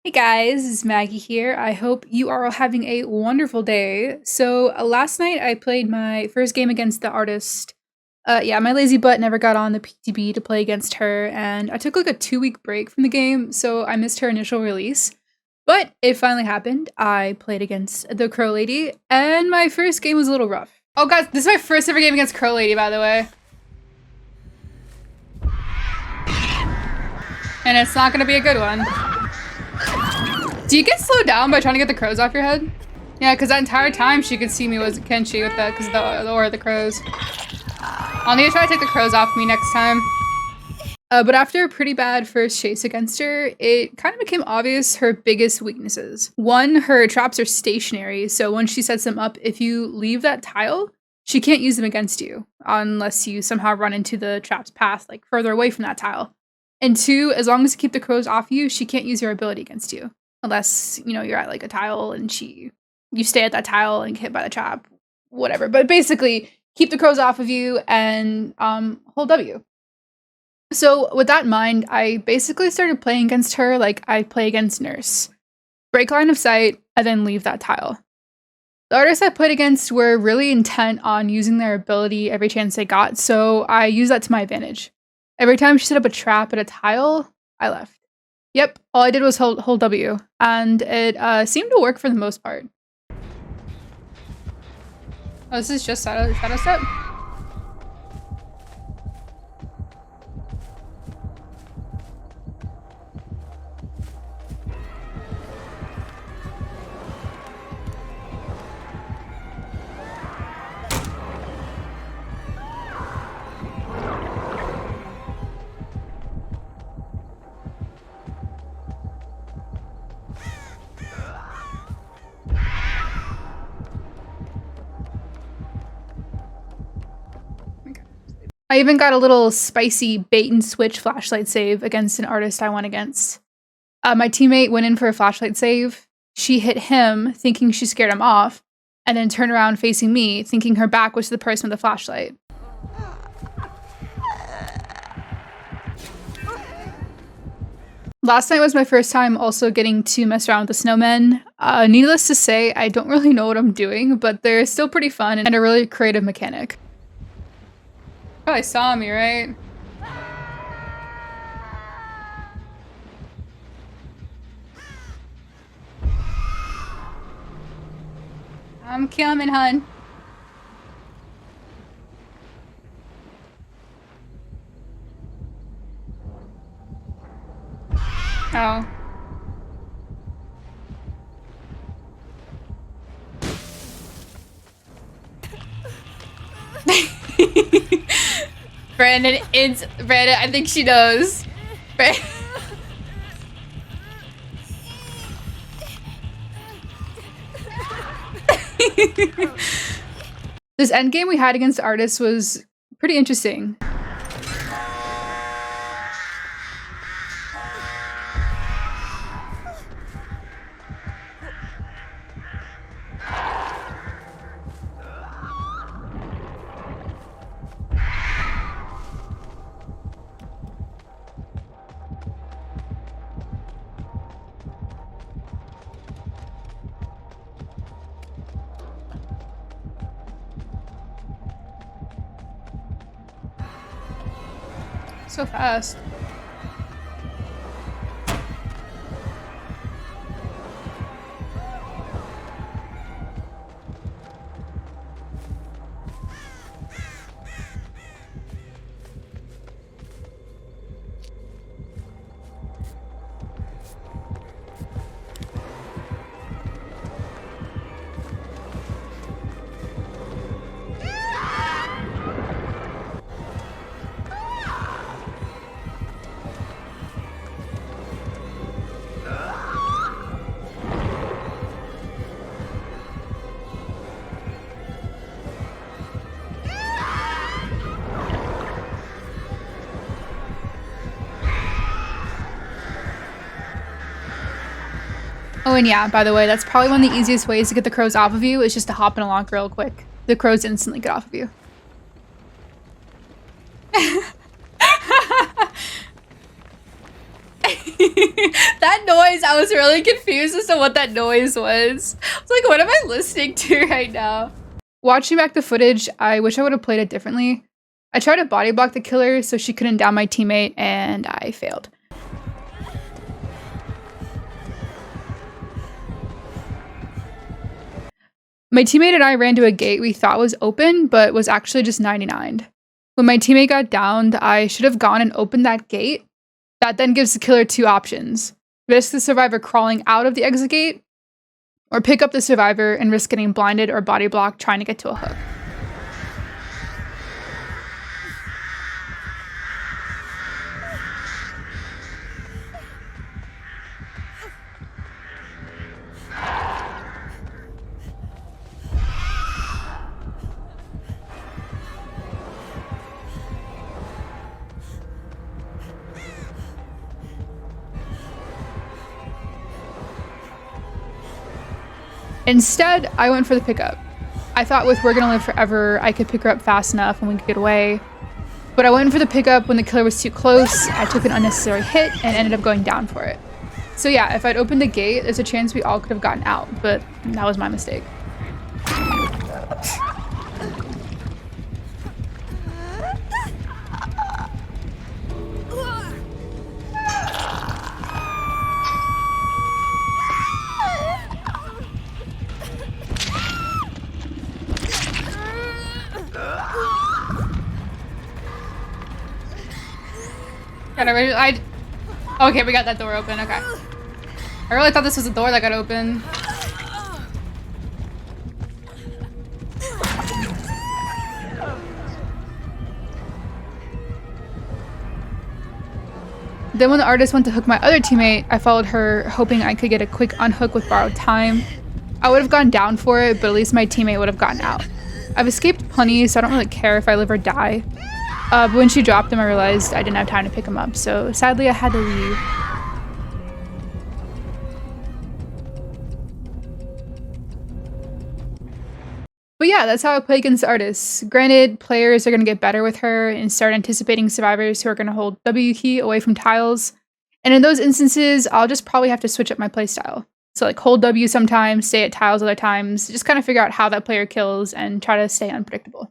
Hey guys, it's Maggie here. I hope you are all having a wonderful day. So last night I played my first game against the artist. Yeah, my lazy butt never got on the PTB to play against her, and I took like a 2-week break from the game, so I missed her initial release. But it finally happened. I played against the Crow Lady, and my first game was a little rough. Oh guys, this is my first ever game against Crow Lady, by the way. And it's not gonna be a good one. Do you get slowed down by trying to get the crows off your head? Yeah, because that entire time she could see me, can she, with that, because the aura of the crows. I'll need to try to take the crows off me next time. But after a pretty bad first chase against her, it kind of became obvious her biggest weaknesses. One, her traps are stationary, so once she sets them up, if you leave that tile, she can't use them against you, unless you somehow run into the trap's path, like further away from that tile. And two, as long as you keep the crows off you, she can't use your ability against you. Unless, you know, you're at like a tile and you stay at that tile and get hit by the trap, whatever. But basically, keep the crows off of you and hold W. So with that in mind, I basically started playing against her like I play against Nurse. Break line of sight, and then leave that tile. The artists I played against were really intent on using their ability every chance they got, so I used that to my advantage. Every time she set up a trap at a tile, I left. Yep, all I did was hold W, and it seemed to work for the most part. Oh, this is just Shadow Step? I even got a little spicy bait and switch flashlight save against an artist I went against. My teammate went in for a flashlight save. She hit him, thinking she scared him off, and then turned around facing me, thinking her back was to the person with the flashlight. Last night was my first time also getting to mess around with the snowmen. Needless to say, I don't really know what I'm doing, but they're still pretty fun and a really creative mechanic. Probably saw me, right? I'm coming, hun. Oh. Brandon, I think she knows. This endgame we had against artists was pretty interesting. So fast. Oh, and yeah, by the way, that's probably one of the easiest ways to get the crows off of you is just to hop in a log real quick. The crows instantly get off of you. That noise. I was really confused as to what that noise was. I was like, what am I listening to right now? Watching back the footage, I wish I would have played it differently. I tried to body block the killer so she couldn't down my teammate, and I failed. My teammate and I ran to a gate we thought was open, but was actually just 99'd. When my teammate got downed, I should have gone and opened that gate. That then gives the killer two options. Risk the survivor crawling out of the exit gate, or pick up the survivor and risk getting blinded or body blocked trying to get to a hook. Instead, I went for the pickup. I thought with We're Gonna Live Forever, I could pick her up fast enough and we could get away. But I went for the pickup when the killer was too close, I took an unnecessary hit and ended up going down for it. So yeah, if I'd opened the gate, there's a chance we all could have gotten out, but that was my mistake. Okay, we got that door open, okay. I really thought this was a door that got open. Then when the artist went to hook my other teammate, I followed her, hoping I could get a quick unhook with borrowed time. I would have gone down for it, but at least my teammate would have gotten out. I've escaped plenty, so I don't really care if I live or die. But when she dropped him, I realized I didn't have time to pick him up, so sadly I had to leave. But yeah, that's how I play against artists. Granted, players are going to get better with her and start anticipating survivors who are going to hold W key away from tiles. And in those instances, I'll just probably have to switch up my playstyle. So like hold W sometimes, stay at tiles other times, just kind of figure out how that player kills and try to stay unpredictable.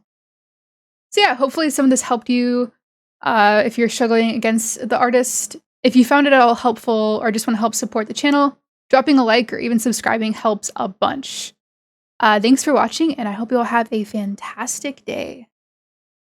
So yeah, hopefully some of this helped you if you're struggling against the artist. If you found it at all helpful or just want to help support the channel, dropping a like or even subscribing helps a bunch. Thanks for watching, and I hope you all have a fantastic day.